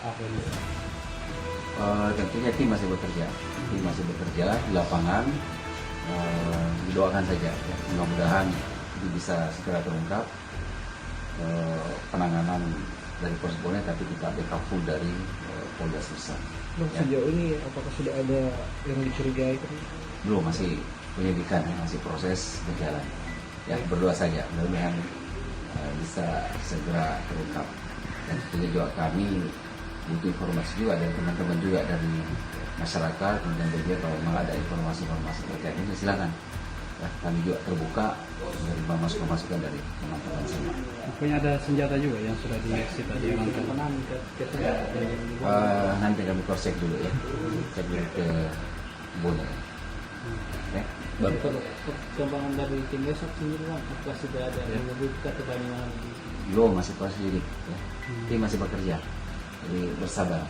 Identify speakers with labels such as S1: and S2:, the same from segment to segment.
S1: apa ini?
S2: Tentunya tim masih bekerja, di lapangan. Didoakan saja, ya. Mudah-mudahan ini bisa segera terungkap. Penanganan dari Polres Bone, tapi kita backup full dari Polda Sulsel.
S1: Ya. Sejauh ini apakah sudah ada yang dicurigai?
S2: Belum, masih penyidikan, masih proses berjalan. Ya, berdoa saja, mudah-mudahan bisa segera terungkap. Dan tentunya juga kami butuh informasi juga dari teman-teman juga dari masyarakat, kemudian juga kalau memang ada informasi-informasi terkait ini silakan. Ya, kami juga terbuka menerima masukan dari teman-teman semua.
S1: Pokoknya ada senjata juga yang sudah disita di lantai.
S2: Nanti kami cross check dulu ya, cek dulu ke Bone. Ya.
S3: Perkembangan dari tim besok sendiri Bang, apakah sudah ada yang menyebutkan kebanyakan?
S2: Belum, masih proses lidik. Ya. Tim masih bekerja, jadi bersabar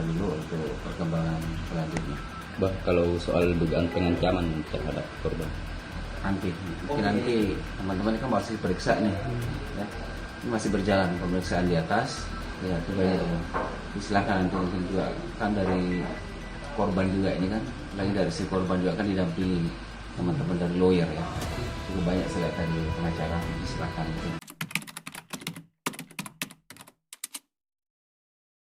S2: dulu untuk perkembangan selanjutnya.
S4: Bah, kalau soal dugaan pengancaman terhadap korban,
S2: mungkin nanti teman-teman kan masih periksa nih, ya. Ini masih berjalan pemeriksaan di atas, ya coba ya, silakan nanti mungkin juga kan dari korban juga ini kan, lagi dari si korban juga kan didampingi teman-teman dari lawyer ya, cukup banyak saya lihat dari pengacara, silakan.